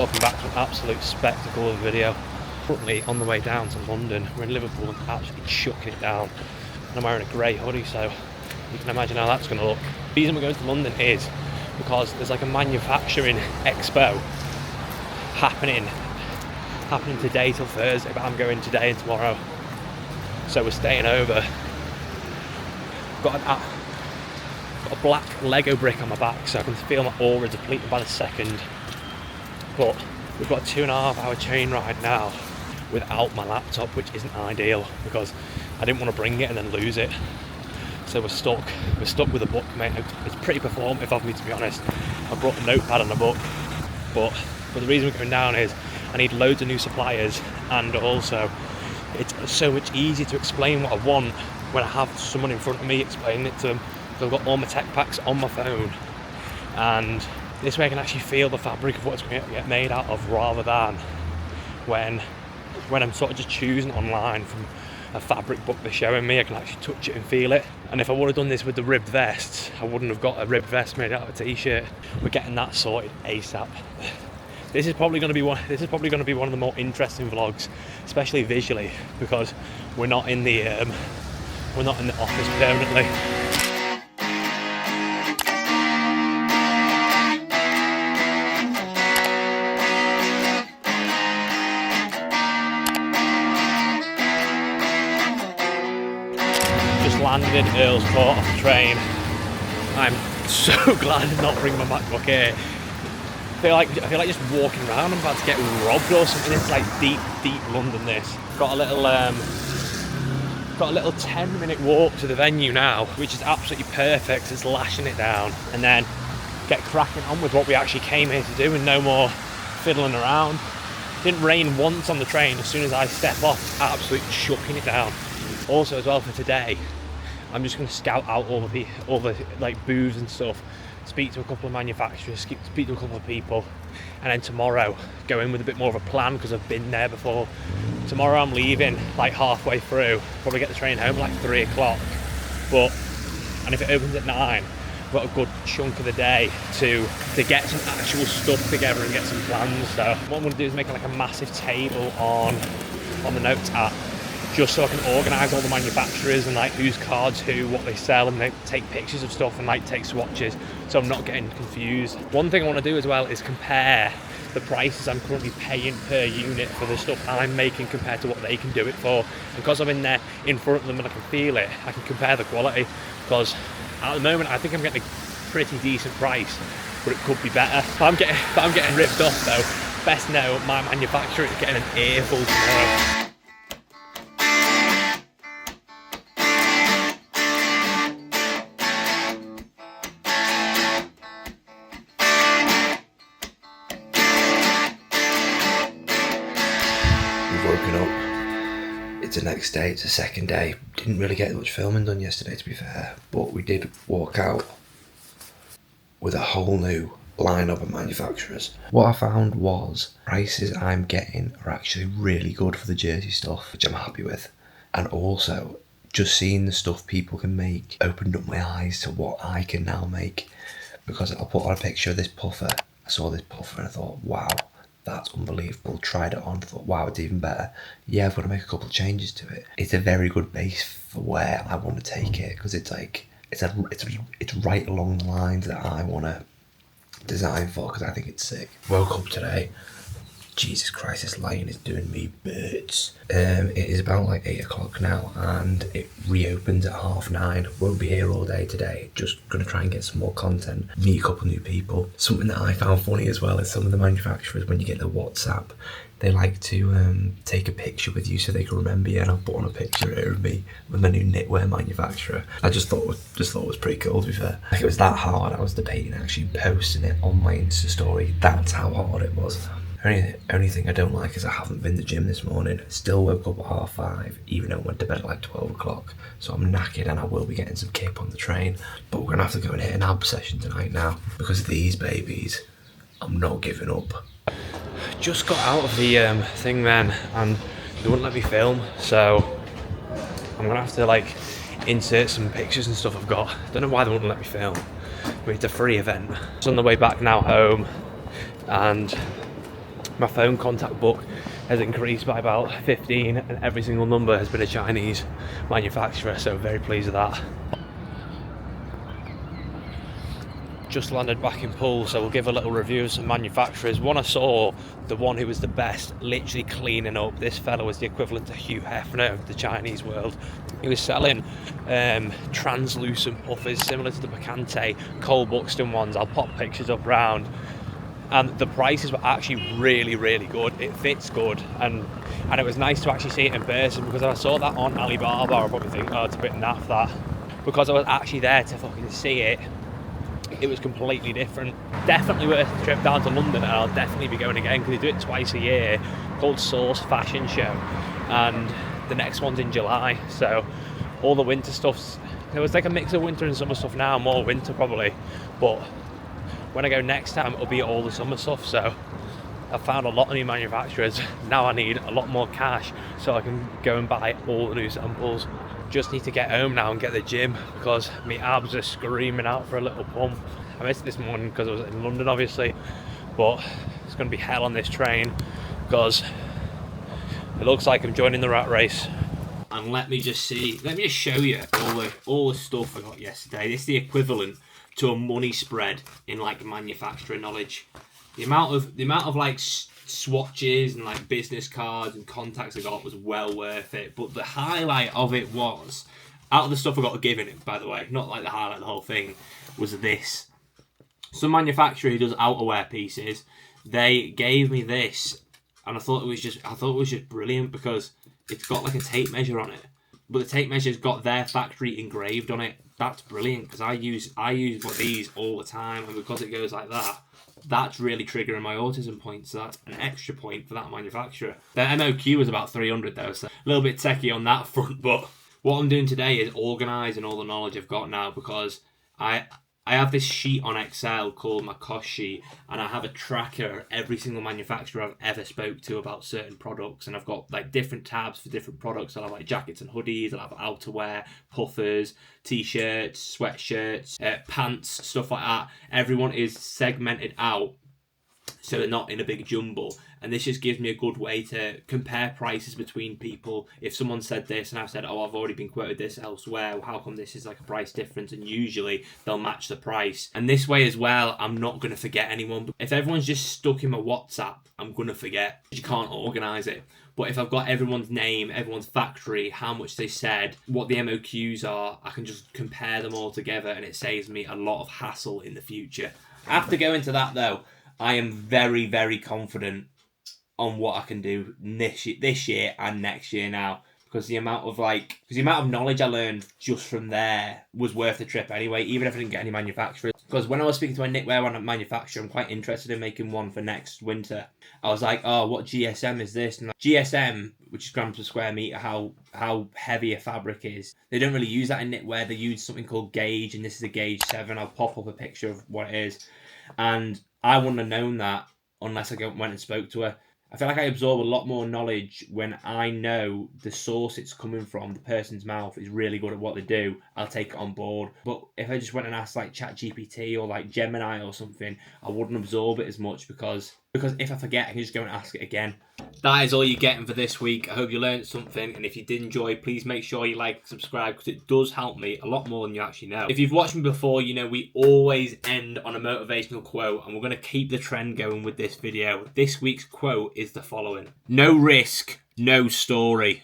Welcome back to an absolute spectacle of a video. Currently on the way down to London. We're in Liverpool and absolutely chucking it down. And I'm wearing a grey hoodie, so you can imagine how that's going to look. The reason we're going to London is because there's like a manufacturing expo happening today till Thursday, but I'm going today and tomorrow. So we're staying over. Got a black Lego brick on my back, so I can feel my aura depleted by the second. But we've got a 2.5 hour train ride now without my laptop, which isn't ideal because I didn't want to bring it and then lose it. So we're stuck with a book, mate. It's pretty performative of me, to be honest. I brought a notepad and a book, but the reason we're going down is I need loads of new suppliers, and also it's so much easier to explain what I want when I have someone in front of me explaining it to them. So I've got all my tech packs on my phone, and this way I can actually feel the fabric of what it's going to get made out of, rather than when I'm sort of just choosing online from a fabric book they're showing me. I can actually touch it and feel it. And if I would have done this with the ribbed vests, I wouldn't have got a ribbed vest made out of a t-shirt. We're getting that sorted ASAP. This is probably going to be one of the more interesting vlogs, especially visually, because we're not in the office permanently. Landed in Earl's Court off the train. I'm so glad I did not bring my MacBook here. I feel like just walking around, I'm about to get robbed or something. It's like deep London. This got a little 10-minute walk to the venue now, which is absolutely perfect. It's lashing it down, and then get cracking on with what we actually came here to do, and no more fiddling around. Didn't rain once on the train. As soon as I step off, absolutely chucking it down. Also, as well, for today, I'm just going to scout out all the like booths and stuff, speak to a couple of manufacturers, speak to a couple of people, and then tomorrow go in with a bit more of a plan, because I've been there before. Tomorrow I'm leaving like halfway through, probably get the train home like 3 o'clock, and if it opens at 9, I've got a good chunk of the day to get some actual stuff together and get some plans. So what I'm going to do is make like a massive table on the notes app, just so I can organise all the manufacturers and like whose cards who, what they sell, and they take pictures of stuff and like take swatches, so I'm not getting confused. One thing I want to do as well is compare the prices I'm currently paying per unit for the stuff I'm making compared to what they can do it for. Because I'm in there in front of them and I can feel it, I can compare the quality, because at the moment I think I'm getting a pretty decent price, but it could be better. If I'm getting ripped off though, best know my manufacturer is getting an earful tomorrow. Woken up, it's the next day, it's the second day. Didn't really get much filming done yesterday, to be fair, but we did walk out with a whole new lineup of manufacturers. What I found was prices I'm getting are actually really good for the jersey stuff, which I'm happy with, and also just seeing the stuff people can make opened up my eyes to what I can now make, because I'll put on a picture of this puffer. I saw this puffer and I thought, wow, that's unbelievable. Tried it on, thought, wow, it's even better. Yeah, I've got to make a couple of changes to it. It's a very good base for where I want to take it, because it's like it's right along the lines that I want to design for, because I think it's sick. Woke up today. Jesus Christ, this lion is doing me birds. It is about like 8 o'clock now, and it reopens at 9:30. Won't be here all day today. Just gonna try and get some more content, meet a couple new people. Something that I found funny as well is some of the manufacturers, when you get their WhatsApp, they like to take a picture with you so they can remember you. And I've put on a picture here of me with my new knitwear manufacturer. I just thought it was pretty cool, to be fair. Like, it was that hard. I was debating actually posting it on my Insta story. That's how hard it was. Only thing I don't like is I haven't been to the gym this morning. Still woke up at 5:30, even though I went to bed at like 12 o'clock. So I'm knackered, and I will be getting some kip on the train. But we're gonna have to go and hit an ab session tonight now, because of these babies. I'm not giving up. Just got out of the thing then, and they wouldn't let me film, so I'm gonna have to like insert some pictures and stuff I've got. Don't know why they wouldn't let me film, but it's a free event. It's on the way back now home, and My phone contact book has increased by about 15 and every single number has been a Chinese manufacturer, so very pleased with that. Just landed back in Poole, so we'll give a little review of some manufacturers. One I saw, the one who was the best, literally cleaning up. This fellow was the equivalent to Hugh Hefner of the Chinese world. He was selling translucent puffers similar to the Bacante Cole Buxton ones. I'll pop pictures up round. And the prices were actually really, really good. It fits good, and it was nice to actually see it in person, because if I saw that on Alibaba, I'd probably think, oh, it's a bit naff that. Because I was actually there to fucking see it, it was completely different. Definitely worth the trip down to London, and I'll definitely be going again, because they do it twice a year, called Source Fashion Show, and the next one's in July. So all the winter stuff's, it was like a mix of winter and summer stuff now, more winter probably, but when I go next time it'll be all the summer stuff. So I've found a lot of new manufacturers. Now I need a lot more cash so I can go and buy all the new samples. Just need to get home now and get the gym, because my abs are screaming out for a little pump. I missed it this morning because I was in London obviously, but it's going to be hell on this train because it looks like I'm joining the rat race. And let me just show you all the stuff I got yesterday. This is the equivalent to a money spread in like manufacturing knowledge. The amount of like swatches and like business cards and contacts I got was well worth it. But the highlight of it was, out of the stuff I got given it, by the way, not like the highlight of the whole thing, was this. Some manufacturer who does outerwear pieces, they gave me this, and I thought it was just brilliant, because it's got like a tape measure on it, but the tape measure's got their factory engraved on it. That's brilliant, because I use these all the time, and because it goes like that, that's really triggering my autism points. So that's an extra point for that manufacturer. Their MOQ was about 300 though, so a little bit techie on that front. But what I'm doing today is organising all the knowledge I've got now, because I have this sheet on Excel called my cost sheet, and I have a tracker of every single manufacturer I've ever spoke to about certain products, and I've got like different tabs for different products. I'll have like jackets and hoodies, I'll have outerwear, puffers, t-shirts, sweatshirts, pants, stuff like that. Everyone is segmented out so they're not in a big jumble, and this just gives me a good way to compare prices between people. If someone said this and I've said, oh, I've already been quoted this elsewhere, well, how come this is like a price difference? And usually they'll match the price. And this way as well, I'm not going to forget anyone. If everyone's just stuck in my WhatsApp, I'm going to forget. You can't organise it. But if I've got everyone's name, everyone's factory, how much they said, what the MOQs are, I can just compare them all together, and it saves me a lot of hassle in the future. After going to that though, I am very, very confident on what I can do this year and next year now, because the amount of knowledge I learned just from there was worth the trip anyway, even if I didn't get any manufacturers. Because when I was speaking to a knitwear manufacturer, I'm quite interested in making one for next winter. I was like, oh, what GSM is this? And like, GSM, which is grams per square meter, how heavy a fabric is. They don't really use that in knitwear. They use something called gauge, and this is a gauge 7. I'll pop up a picture of what it is. And I wouldn't have known that unless I went and spoke to her. I feel like I absorb a lot more knowledge when I know the source it's coming from, the person's mouth is really good at what they do. I'll take it on board. But if I just went and asked like ChatGPT or like Gemini or something, I wouldn't absorb it as much, because if I forget, I can just go and ask it again. That is all you're getting for this week. I hope you learned something, and if you did enjoy, please make sure you like and subscribe, because it does help me a lot more than you actually know. If you've watched me before, you know we always end on a motivational quote, and we're going to keep the trend going with this video. This week's quote is the following: no risk, no story.